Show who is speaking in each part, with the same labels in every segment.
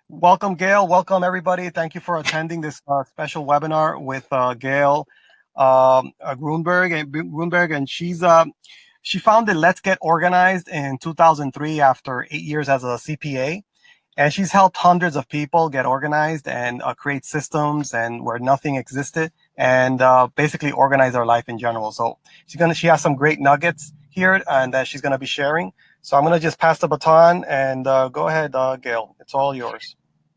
Speaker 1: Welcome, Gayle. Welcome, everybody. Thank you for attending this special webinar with Gayle Gruenberg, and she founded Let's Get Organized in 2003 after 8 years as a CPA, and she's helped hundreds of people get organized and create systems and where nothing existed, and basically organize their life in general. So she has some great nuggets here, and that she's gonna be sharing. So I'm gonna just pass the baton and go ahead, Gayle. It's all yours.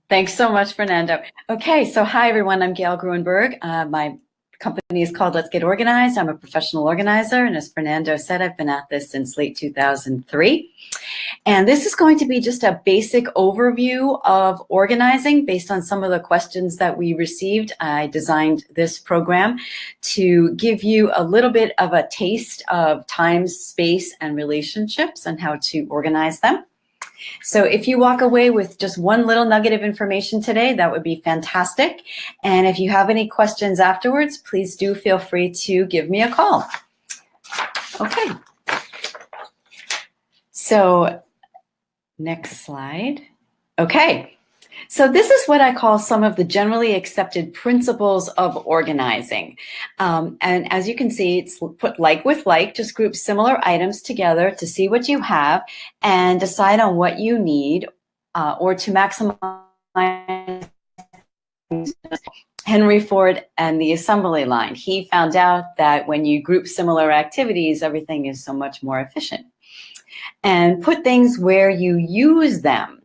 Speaker 2: Thanks so much, Fernando. Okay, so hi everyone, I'm Gayle Gruenberg. My company is called Let's Get Organized. I'm a professional organizer, and as Fernando said, I've been at this since late 2003. And this is going to be just a basic overview of organizing based on some of the questions that we received. I designed this program to give you a little bit of a taste of time, space, and relationships and how to organize them. So if you walk away with just one little nugget of information today, that would be fantastic. And if you have any questions afterwards, please do feel free to give me a call. Okay. So next slide. Okay. So this is what I call some of the generally accepted principles of organizing. And as you can see, it's put like with like, just group similar items together to see what you have and decide on what you need or to maximize. Henry Ford and the assembly line. He found out that when you group similar activities, everything is so much more efficient. And put things where you use them.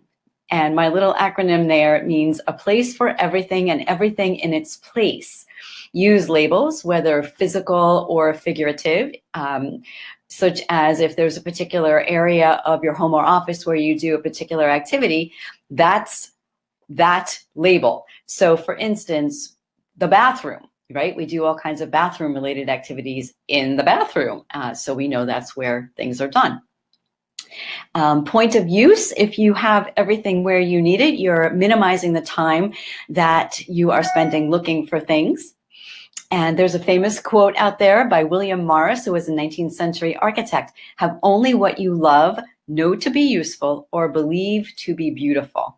Speaker 2: And my little acronym there means a place for everything and everything in its place. Use labels, whether physical or figurative, such as if there's a particular area of your home or office where you do a particular activity, that's that label. So for instance, the bathroom, right? We do all kinds of bathroom related activities in the bathroom. So we know that's where things are done. Point of use, if you have everything where you need it, you're minimizing the time that you are spending looking for things. And there's a famous quote out there by William Morris, who was a 19th century architect: have only what you love, know to be useful, or believe to be beautiful.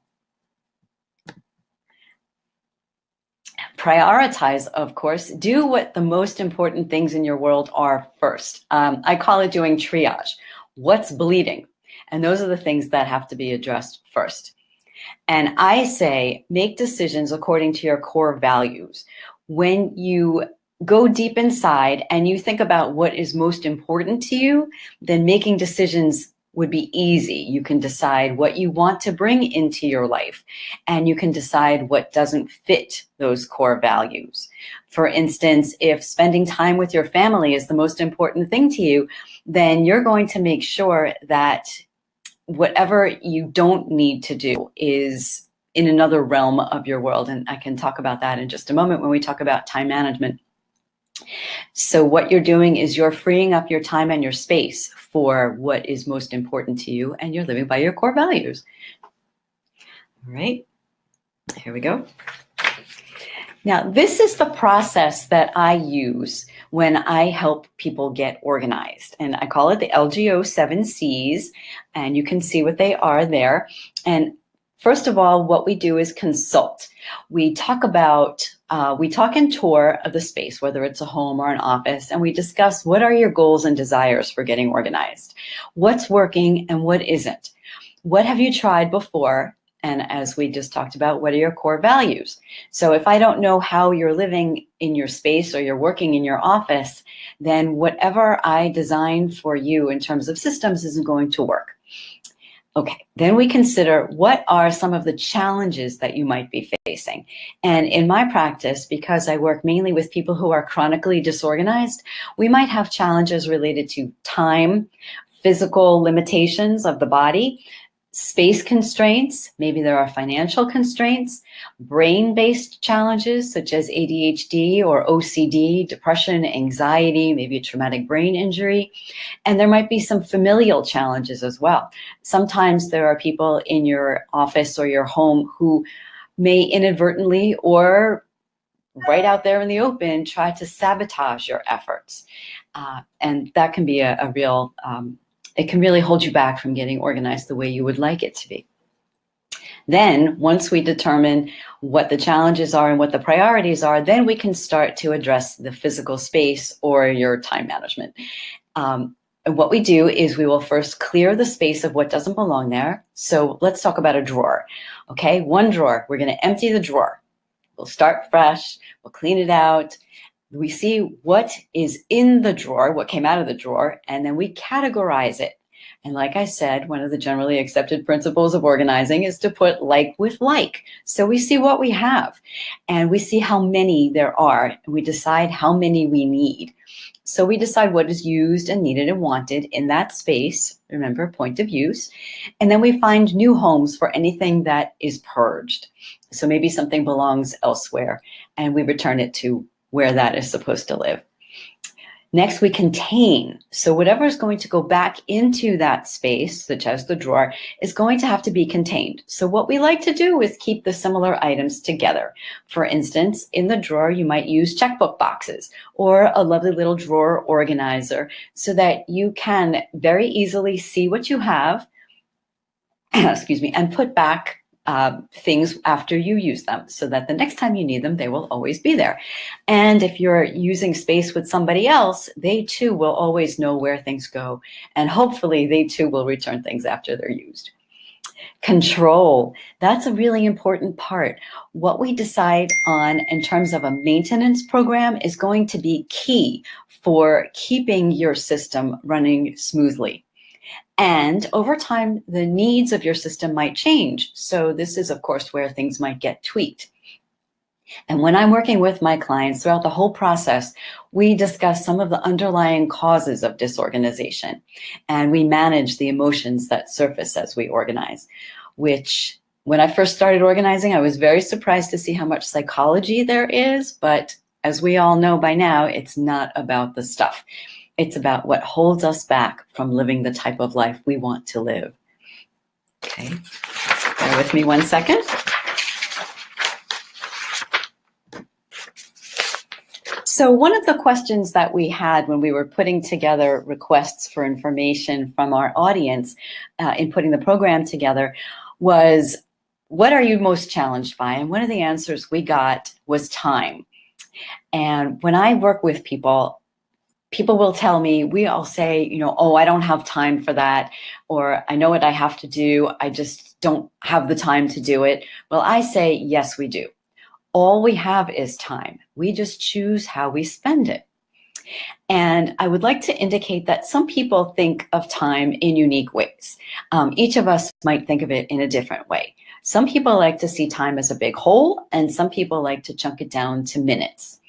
Speaker 2: Prioritize, of course. Do what the most important things in your world are first. I call it doing triage. What's bleeding? And those are the things that have to be addressed first. And I say, make decisions according to your core values. When you go deep inside and you think about what is most important to you, then making decisions would be easy. You can decide what you want to bring into your life, and you can decide what doesn't fit those core values. For instance, if spending time with your family is the most important thing to you, then you're going to make sure that whatever you don't need to do is in another realm of your world. And I can talk about that in just a moment when we talk about time management. So what you're doing is you're freeing up your time and your space for what is most important to you, and you're living by your core values. All right, here we go. Now, this is the process that I use when I help people get organized. And I call it the LGO 7 C's, and you can see what they are there. And first of all, what we do is consult. We talk and tour of the space, whether it's a home or an office, and we discuss what are your goals and desires for getting organized, what's working and what isn't, what have you tried before, and as we just talked about, what are your core values? So if I don't know how you're living in your space or you're working in your office, then whatever I design for you in terms of systems isn't going to work. Okay, then we consider what are some of the challenges that you might be facing. And in my practice, because I work mainly with people who are chronically disorganized, we might have challenges related to time, physical limitations of the body, space constraints, maybe there are financial constraints, brain-based challenges such as ADHD or OCD, depression, anxiety, maybe a traumatic brain injury, and there might be some familial challenges as well. Sometimes there are people in your office or your home who may inadvertently or right out there in the open try to sabotage your efforts, and that can be a real it can really hold you back from getting organized the way you would like it to be. Then once we determine what the challenges are and what the priorities are, then we can start to address the physical space or your time management. And what we do is we will first clear the space of what doesn't belong there. So let's talk about a drawer. Okay, one drawer, we're going to empty the drawer. We'll start fresh, we'll clean it out. We see what is in the drawer, what came out of the drawer, and then we categorize it. And like I said, one of the generally accepted principles of organizing is to put like with like. So we see what we have and we see how many there are. And we decide how many we need. So we decide what is used and needed and wanted in that space. Remember, point of use. And then we find new homes for anything that is purged. So maybe something belongs elsewhere and we return it to where that is supposed to live. Next, we contain. So whatever is going to go back into that space, such as the drawer, is going to have to be contained. So what we like to do is keep the similar items together. For instance, in the drawer, you might use checkbook boxes or a lovely little drawer organizer so that you can very easily see what you have, excuse me, and put back things after you use them so that the next time you need them, they will always be there. And if you're using space with somebody else, they too will always know where things go. And hopefully they too will return things after they're used. Control, that's a really important part. What we decide on in terms of a maintenance program is going to be key for keeping your system running smoothly. And over time, the needs of your system might change. So this is, of course, where things might get tweaked. And when I'm working with my clients throughout the whole process, we discuss some of the underlying causes of disorganization. And we manage the emotions that surface as we organize, which when I first started organizing, I was very surprised to see how much psychology there is. But as we all know by now, it's not about the stuff. It's about what holds us back from living the type of life we want to live. Okay, bear with me one second. So one of the questions that we had when we were putting together requests for information from our audience in putting the program together was, what are you most challenged by? And one of the answers we got was time. And when I work with people, people will tell me, we all say, you know, oh, I don't have time for that, or I know what I have to do, I just don't have the time to do it. Well, I say, yes, we do. All we have is time. We just choose how we spend it. And I would like to indicate that some people think of time in unique ways. Each of us might think of it in a different way. Some people like to see time as a big whole, and some people like to chunk it down to minutes.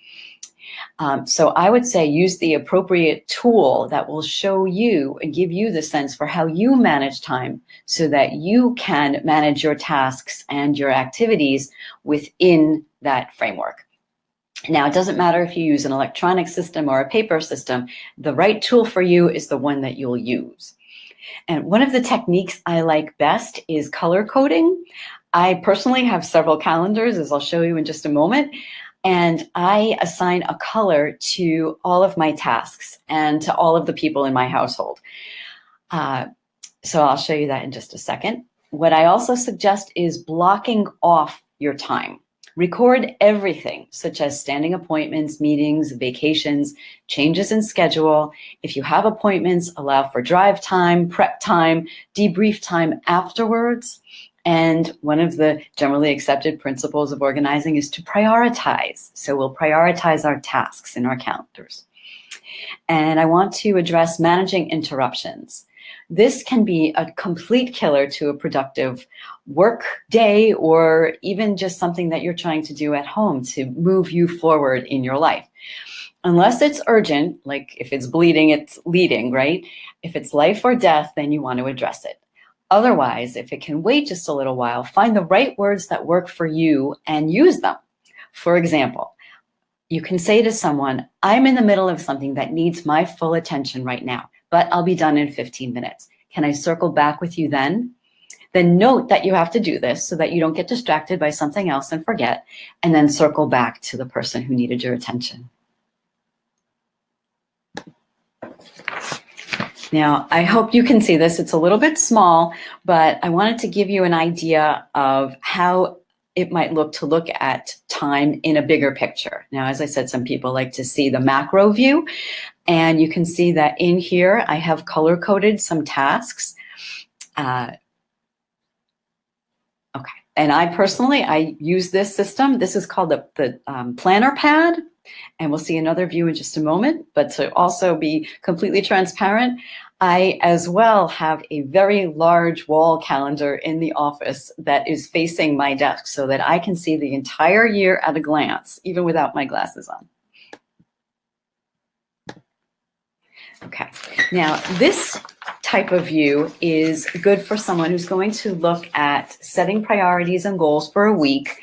Speaker 2: So I would say use the appropriate tool that will show you and give you the sense for how you manage time so that you can manage your tasks and your activities within that framework. Now, it doesn't matter if you use an electronic system or a paper system, the right tool for you is the one that you'll use. And one of the techniques I like best is color coding. I personally have several calendars, as I'll show you in just a moment. And I assign a color to all of my tasks and to all of the people in my household. So I'll show you that in just a second. What I also suggest is blocking off your time. Record everything, such as standing appointments, meetings, vacations, changes in schedule. If you have appointments, allow for drive time, prep time, debrief time afterwards. And one of the generally accepted principles of organizing is to prioritize. So we'll prioritize our tasks in our calendars. And I want to address managing interruptions. This can be a complete killer to a productive work day, or even just something that you're trying to do at home to move you forward in your life. Unless it's urgent, like if it's bleeding, it's leading, right? If it's life or death, then you want to address it. Otherwise, if it can wait just a little while, find the right words that work for you and use them. For example, you can say to someone, I'm in the middle of something that needs my full attention right now, but I'll be done in 15 minutes. Can I circle back with you then? Then note that you have to do this so that you don't get distracted by something else and forget, and then circle back to the person who needed your attention. Now, I hope you can see this. It's a little bit small, but I wanted to give you an idea of how it might look to look at time in a bigger picture. Now, as I said, some people like to see the macro view, and you can see that in here, I have color-coded some tasks. Okay, and I use this system. This is called the planner pad, and we'll see another view in just a moment. But to also be completely transparent, I as well have a very large wall calendar in the office that is facing my desk so that I can see the entire year at a glance, even without my glasses on. Okay, now this type of view is good for someone who's going to look at setting priorities and goals for a week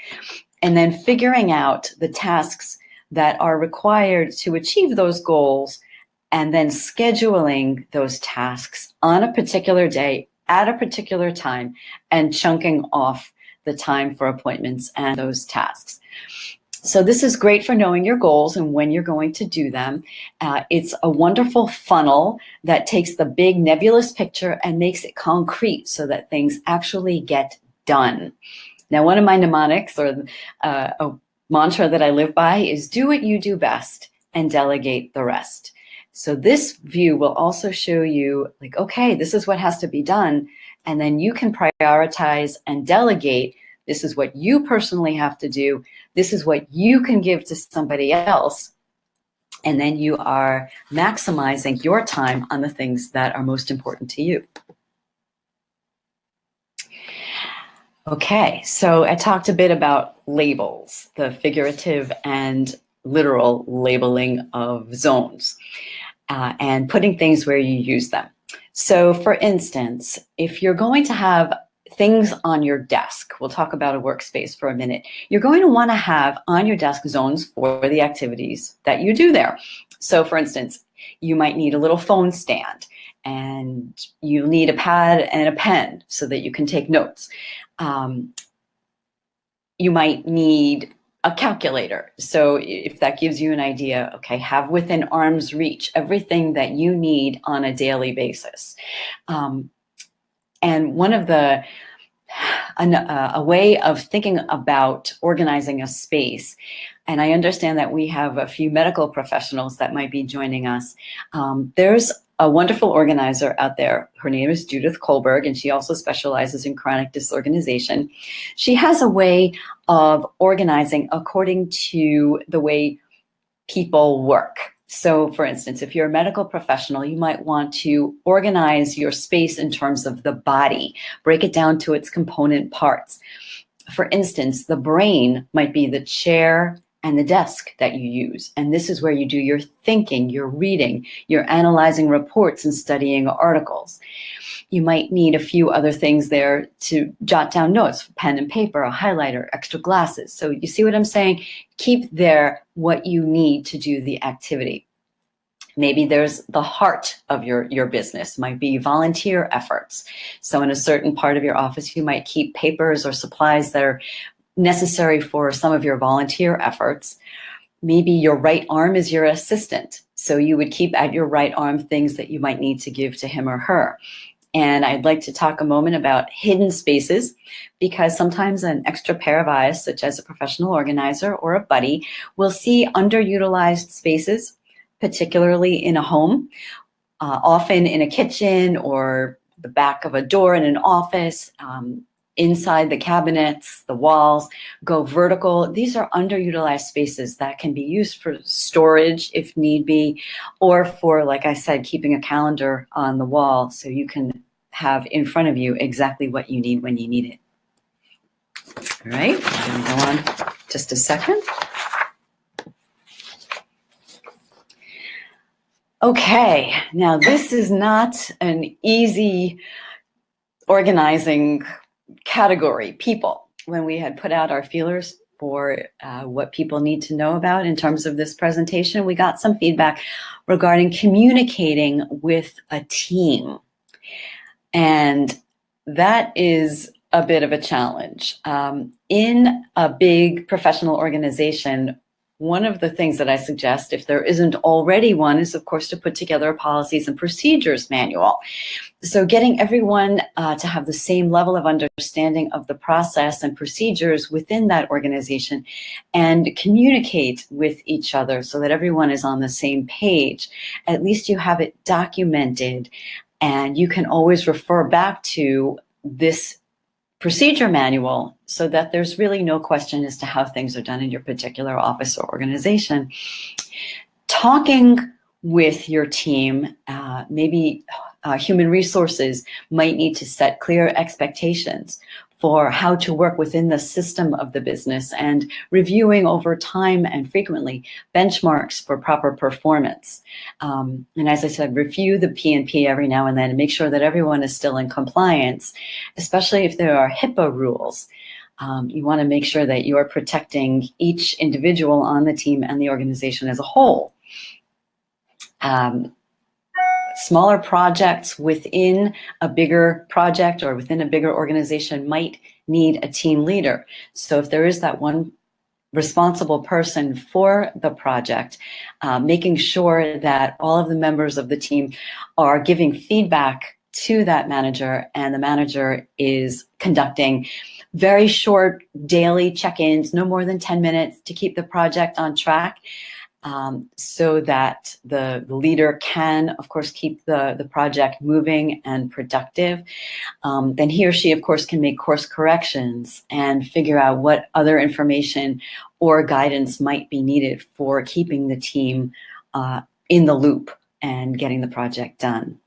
Speaker 2: and then figuring out the tasks that are required to achieve those goals and then scheduling those tasks on a particular day at a particular time and chunking off the time for appointments and those tasks. So this is great for knowing your goals and when you're going to do them. It's a wonderful funnel that takes the big nebulous picture and makes it concrete so that things actually get done. Now, one of my mnemonics or a mantra that I live by is do what you do best and delegate the rest. So this view will also show you like, okay, this is what has to be done. And then you can prioritize and delegate. This is what you personally have to do. This is what you can give to somebody else. And then you are maximizing your time on the things that are most important to you. Okay, so I talked a bit about labels, the figurative and literal labeling of zones, and putting things where you use them. So for instance, if you're going to have things on your desk, we'll talk about a workspace for a minute, you're going to want to have on your desk zones for the activities that you do there. So for instance, you might need a little phone stand and you need a pad and a pen so that you can take notes. You might need a calculator. So if that gives you an idea, okay, have within arm's reach everything that you need on a daily basis. And one of the, a way of thinking about organizing a space, and I understand that we have a few medical professionals that might be joining us. There's a wonderful organizer out there. Her name is Judith Kohlberg, and she also specializes in chronic disorganization. She has a way of organizing according to the way people work. So for instance, if you're a medical professional, you might want to organize your space in terms of the body, break it down to its component parts. For instance, the brain might be the chair and the desk that you use. And this is where you do your thinking, your reading, you're analyzing reports and studying articles. You might need a few other things there to jot down notes, pen and paper, a highlighter, extra glasses. So you see what I'm saying? Keep there what you need to do the activity. Maybe there's the heart of your business, might be volunteer efforts. So in a certain part of your office, you might keep papers or supplies that are necessary for some of your volunteer efforts. Maybe your right arm is your assistant. So you would keep at your right arm things that you might need to give to him or her. And I'd like to talk a moment about hidden spaces, because sometimes an extra pair of eyes, such as a professional organizer or a buddy, will see underutilized spaces, particularly in a home, often in a kitchen or the back of a door in an office, inside the cabinets, the walls, go vertical. These are underutilized spaces that can be used for storage if need be, or for, like I said, keeping a calendar on the wall so you can have in front of you exactly what you need when you need it. All right, I'm going to go on just a second. Okay, now this is not an easy organizing category, people. When we had put out our feelers for what people need to know about in terms of this presentation, we got some feedback regarding communicating with a team. And that is a bit of a challenge. In a big professional organization, one of the things that I suggest, if there isn't already one, is of course to put together a policies and procedures manual. So getting everyone to have the same level of understanding of the process and procedures within that organization and communicate with each other so that everyone is on the same page. At least you have it documented, and you can always refer back to this procedure manual so that there's really no question as to how things are done in your particular office or organization. Talking with your team, maybe human resources might need to set clear expectations for how to work within the system of the business, and reviewing over time and frequently benchmarks for proper performance. And as I said, review the P&P every now and then and make sure that everyone is still in compliance, especially if there are HIPAA rules. You want to make sure that you are protecting each individual on the team and the organization as a whole. Smaller projects within a bigger project or within a bigger organization might need a team leader. So if there is that one responsible person for the project, making sure that all of the members of the team are giving feedback to that manager, and the manager is conducting very short daily check-ins, no more than 10 minutes, to keep the project on track. So that the leader can, of course, keep the project moving and productive. Then he or she, of course, can make course corrections and figure out what other information or guidance might be needed for keeping the team in the loop and getting the project done.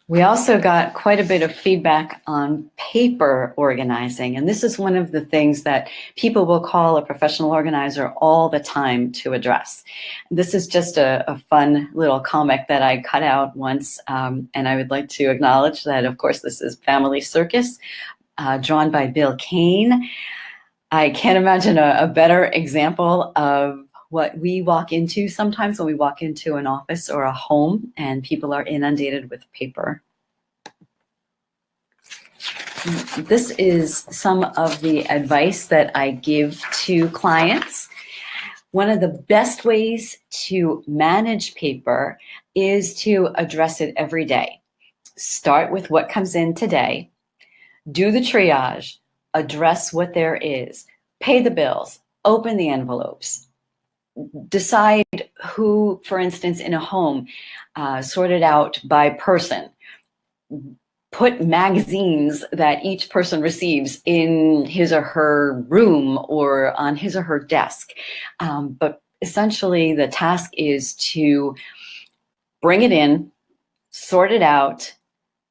Speaker 2: We also got quite a bit of feedback on paper organizing, and this is one of the things that people will call a professional organizer all the time to address. This is just a fun little comic that I cut out once, and I would like to acknowledge that, of course, this is Family Circus, drawn by Bill Kane. I can't imagine a better example of what we walk into sometimes when we walk into an office or a home and people are inundated with paper. This is some of the advice that I give to clients. One of the best ways to manage paper is to address it every day. Start with what comes in today, do the triage, address what there is, pay the bills, open the envelopes, decide who, for instance, in a home, sort it out by person. Put magazines that each person receives in his or her room or on his or her desk. But essentially, the task is to bring it in, sort it out,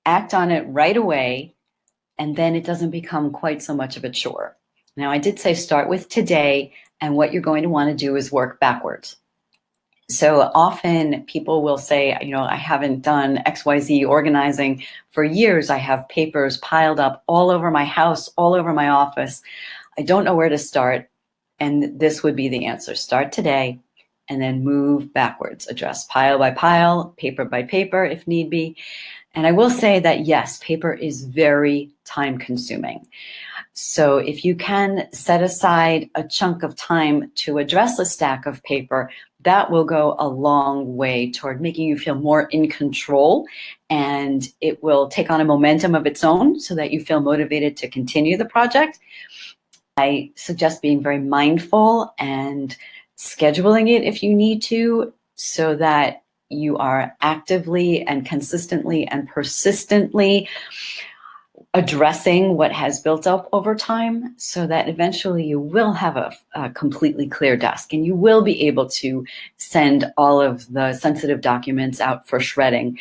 Speaker 2: act on it right away, and then it doesn't become quite so much of a chore. Now, I did say start with today, and what you're going to want to do is work backwards. So often people will say, you know, I haven't done XYZ organizing for years. I have papers piled up all over my house, all over my office. I don't know where to start. And this would be the answer. Start today and then move backwards. Address pile by pile, paper by paper if need be. And I will say that, yes, paper is very time consuming. So if you can set aside a chunk of time to address a stack of paper, that will go a long way toward making you feel more in control, and it will take on a momentum of its own so that you feel motivated to continue the project. I suggest being very mindful and scheduling it if you need to, so that you are actively and consistently and persistently addressing what has built up over time, so that eventually you will have a completely clear desk and you will be able to send all of the sensitive documents out for shredding.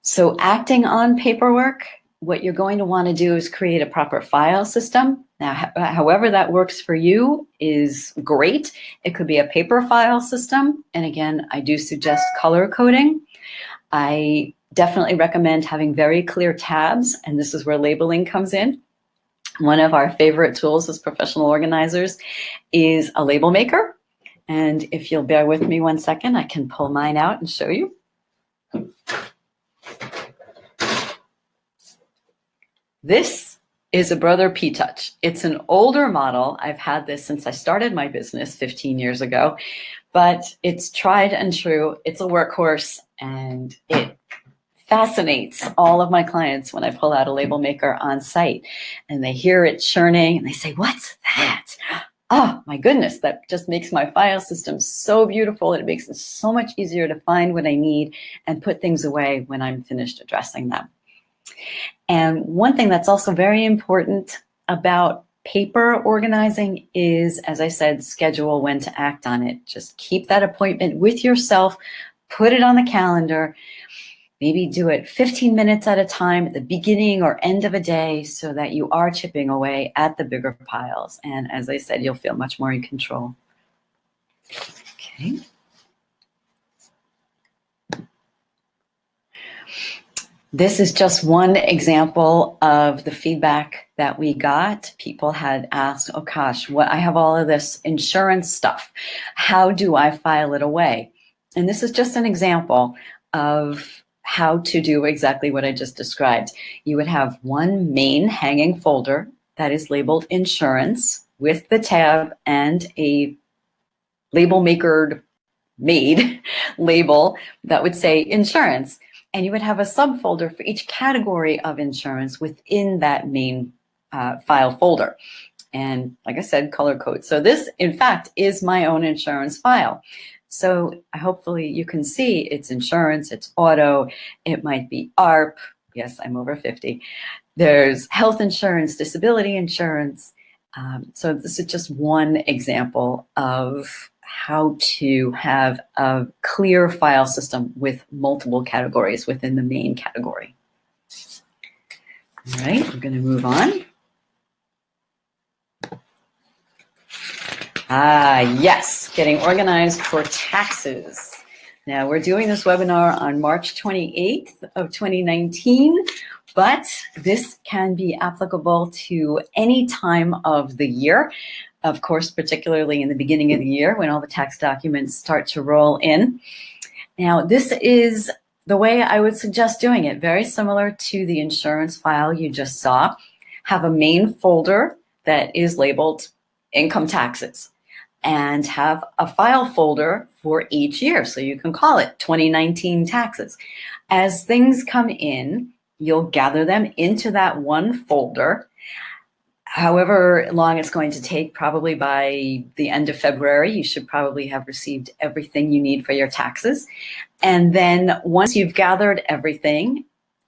Speaker 2: So acting on paperwork, what you're going to want to do is create a proper file system. Now, however that works for you is great. It could be a paper file system. And again, I do suggest color coding. I definitely recommend having very clear tabs, and this is where labeling comes in. One of our favorite tools as professional organizers is a label maker. And if you'll bear with me 1 second, I can pull mine out and show you. This is a Brother P-Touch. It's an older model. I've had this since I started my business 15 years ago, but it's tried and true. It's a workhorse, and it fascinates all of my clients when I pull out a label maker on site and they hear it churning and they say, "What's that?" Oh my goodness, that just makes my file system so beautiful. It makes it so much easier to find what I need and put things away when I'm finished addressing them. And one thing that's also very important about paper organizing is, as I said, schedule when to act on it. Just keep that appointment with yourself, put it on the calendar. Maybe do it 15 minutes at a time at the beginning or end of a day so that you are chipping away at the bigger piles. And as I said, you'll feel much more in control. Okay. This is just one example of the feedback that we got. People had asked, oh gosh, I have all of this insurance stuff. How do I file it away? And this is just an example of how to do exactly what I just described. You would have one main hanging folder that is labeled insurance with the tab and a label maker made label that would say insurance. And you would have a subfolder for each category of insurance within that main file folder. And like I said, color code. So this, in fact, is my own insurance file. So hopefully you can see it's insurance, it's auto, it might be ARP. Yes, I'm over 50. There's health insurance, disability insurance. So this is just one example of how to have a clear file system with multiple categories within the main category. All right, we're going to move on. Yes, getting organized for taxes. Now, we're doing this webinar on March 28th of 2019, but this can be applicable to any time of the year. Of course, particularly in the beginning of the year when all the tax documents start to roll in. Now, this is the way I would suggest doing it, very similar to the insurance file you just saw. Have a main folder that is labeled income taxes, and have a file folder for each year. So you can call it 2019 taxes. As things come in, you'll gather them into that one folder. However long it's going to take, probably by the end of February, you should probably have received everything you need for your taxes. And then once you've gathered everything,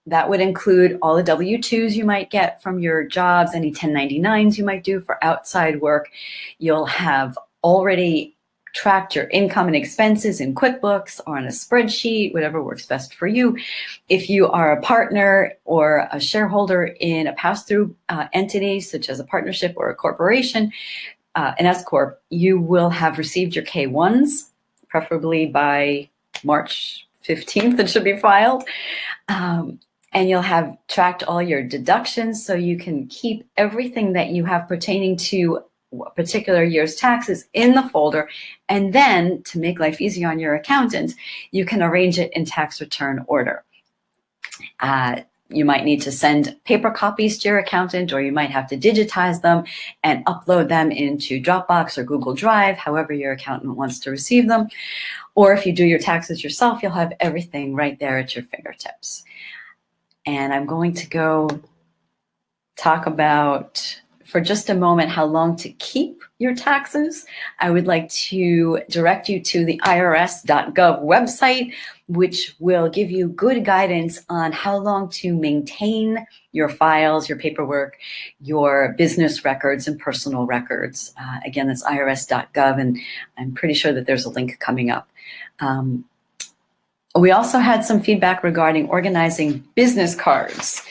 Speaker 2: that would include all the W-2s you might get from your jobs, any 1099s you might do for outside work. You'll have already tracked your income and expenses in QuickBooks or on a spreadsheet, whatever works best for you. If you are a partner or a shareholder in a pass-through entity, such as a partnership or a corporation, an S-Corp, you will have received your K-1s, preferably by March 15th, it should be filed. And you'll have tracked all your deductions, so you can keep everything that you have pertaining to a particular year's taxes in the folder. And then, to make life easy on your accountant, you can arrange it in tax return order. You might need to send paper copies to your accountant, or you might have to digitize them and upload them into Dropbox or Google Drive, however your accountant wants to receive them. Or if you do your taxes yourself, you'll have everything right there at your fingertips. And I'm going to go talk about, for just a moment, how long to keep your taxes. I would like to direct you to the IRS.gov website, which will give you good guidance on how long to maintain your files, your paperwork, your business records, and personal records. Again, that's IRS.gov, and I'm pretty sure that there's a link coming up. We also had some feedback regarding organizing business cards.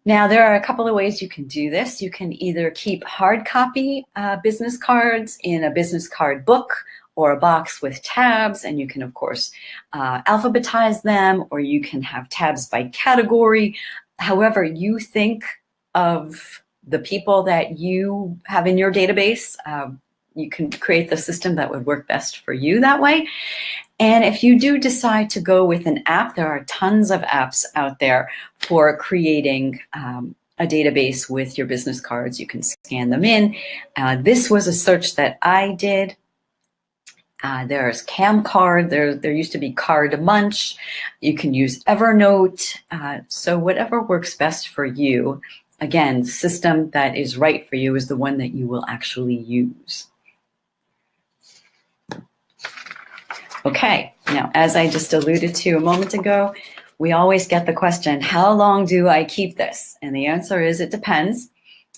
Speaker 2: Now, there are a couple of ways you can do this. You can either keep hard copy business cards in a business card book or a box with tabs, and you can, of course, alphabetize them, or you can have tabs by category. However you think of the people that you have in your database, you can create the system that would work best for you that way. And if you do decide to go with an app, there are tons of apps out there for creating a database with your business cards. You can scan them in. This was a search that I did. There's Camcard, there used to be Card Munch. You can use Evernote. So whatever works best for you. Again, the system that is right for you is the one that you will actually use. Okay, now as I just alluded to a moment ago, we always get the question, how long do I keep this? And the answer is it depends.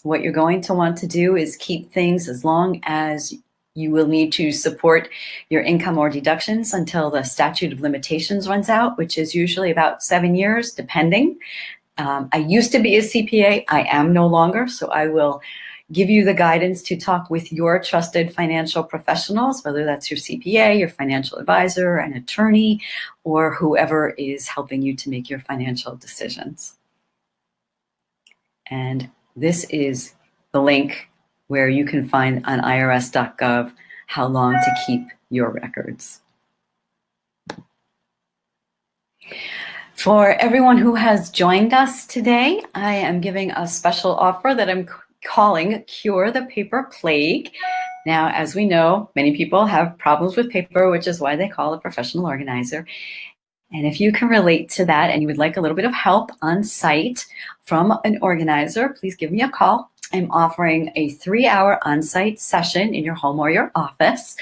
Speaker 2: What you're going to want to do is keep things as long as you will need to support your income or deductions until the statute of limitations runs out, which is usually about 7 years, depending. I used to be a CPA. I am no longer, so I will give you the guidance to talk with your trusted financial professionals, whether that's your CPA, your financial advisor, an attorney, or whoever is helping you to make your financial decisions. And this is the link where you can find on irs.gov how long to keep your records. For everyone who has joined us today, I am giving a special offer that I'm calling Cure the Paper Plague. Now, as we know, many people have problems with paper, which is why they call a professional organizer. And if you can relate to that and you would like a little bit of help on site from an organizer, please give me a call. I'm offering a 3-hour on-site session in your home or your office.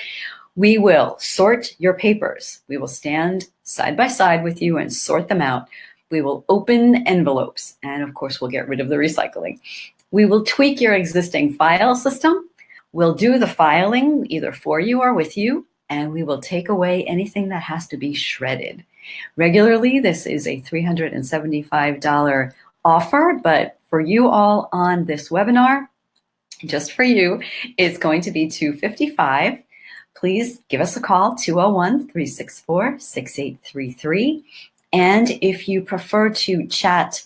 Speaker 2: We will sort your papers. We will stand side by side with you and sort them out. We will open envelopes, and of course, we'll get rid of the recycling. We will tweak your existing file system. We'll do the filing either for you or with you, and we will take away anything that has to be shredded. Regularly, this is a $375 offer, but for you all on this webinar, just for you, it's going to be $255. Please give us a call, 201-364-6833. And if you prefer to chat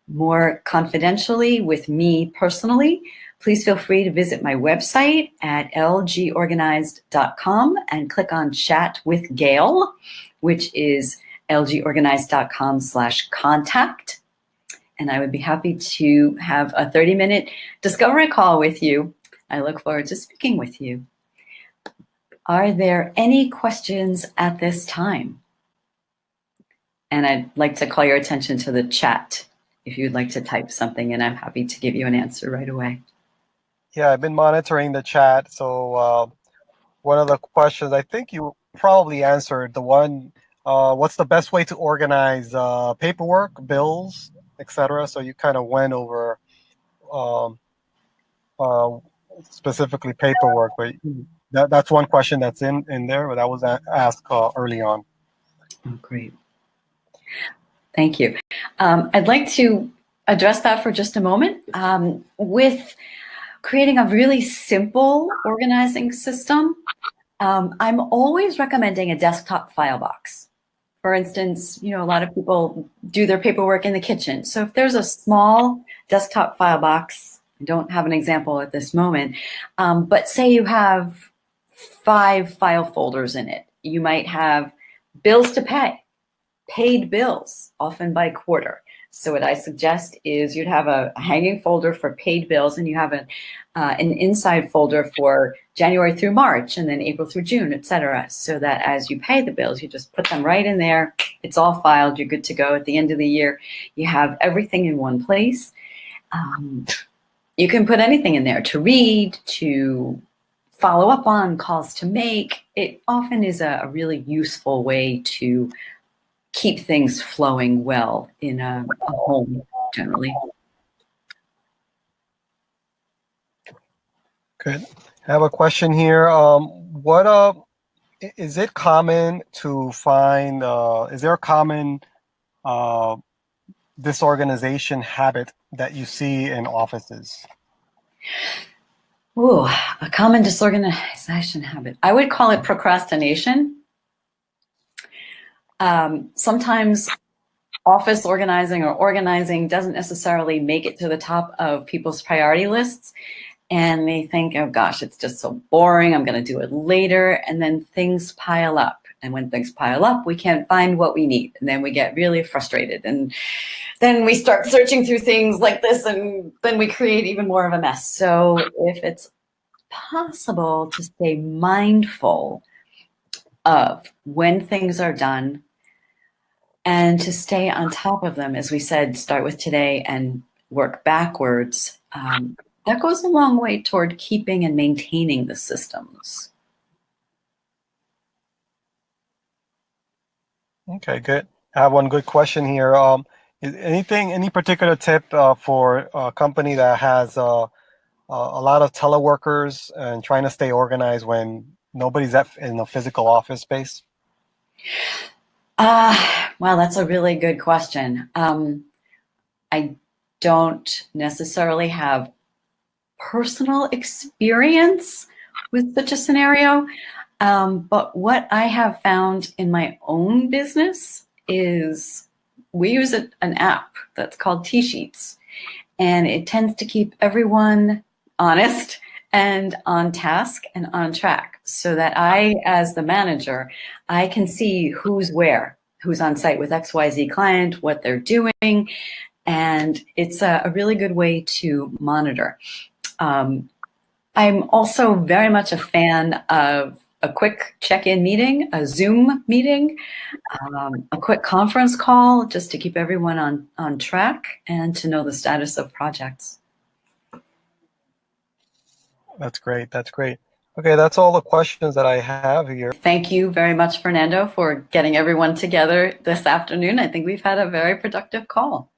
Speaker 2: more confidentially with me personally, please feel free to visit my website at lgorganized.com and click on Chat with Gayle, which is lgorganized.com/contact. And I would be happy to have a 30-minute discovery call with you. I look forward to speaking with you. Are there any questions at this time? And I'd like to call your attention to the chat. If you'd like to type something, and I'm happy to give you an answer right away.
Speaker 1: Yeah, I've been monitoring the chat. So one of the questions, I think you probably answered the one, what's the best way to organize paperwork, bills, etc. So you kind of went over specifically paperwork, but that's one question that's in there, but that was asked early on.
Speaker 2: Oh, great. Thank you. I'd like to address that for just a moment. With creating a really simple organizing system, I'm always recommending a desktop file box. For instance, a lot of people do their paperwork in the kitchen. So if there's a small desktop file box, I don't have an example at this moment, but say you have 5 file folders in it. You might have bills to pay, paid bills, often by quarter. So what I suggest is you'd have a hanging folder for paid bills, and you have an inside folder for January through March, and then April through June, etc. So that as you pay the bills, you just put them right in there. It's all filed. You're good to go. At the end of the year, you have everything in one place. You can put anything in there to read, to follow up on, calls to make. It often is a really useful way to keep things flowing well in a home generally.
Speaker 1: Good. I have a question here. What is it common to find? Is there a common disorganization habit that you see in offices?
Speaker 2: Ooh, a common disorganization habit. I would call it procrastination. Sometimes office organizing or organizing doesn't necessarily make it to the top of people's priority lists. And they think, oh gosh, it's just so boring. I'm going to do it later. And then things pile up. And when things pile up, we can't find what we need. And then we get really frustrated. And then we start searching through things like this, and then we create even more of a mess. So if it's possible to stay mindful of when things are done and to stay on top of them, as we said, start with today and work backwards, that goes a long way toward keeping and maintaining the systems.
Speaker 1: Okay, good. I have one good question here. Is any particular tip for a company that has a lot of teleworkers and trying to stay organized when nobody's in a physical office space?
Speaker 2: Well, that's a really good question. I don't necessarily have personal experience with such a scenario, but what I have found in my own business is we use an app that's called T-Sheets, and it tends to keep everyone honest and on task and on track, so that I, as the manager, I can see who's where, who's on site with XYZ client, what they're doing, and it's a really good way to monitor. I'm also very much a fan of a quick check-in meeting, a Zoom meeting, a quick conference call, just to keep everyone on track and to know the status of projects.
Speaker 1: That's great. That's great. Okay, that's all the questions that I have here.
Speaker 2: Thank you very much, Fernando, for getting everyone together this afternoon. I think we've had a very productive call.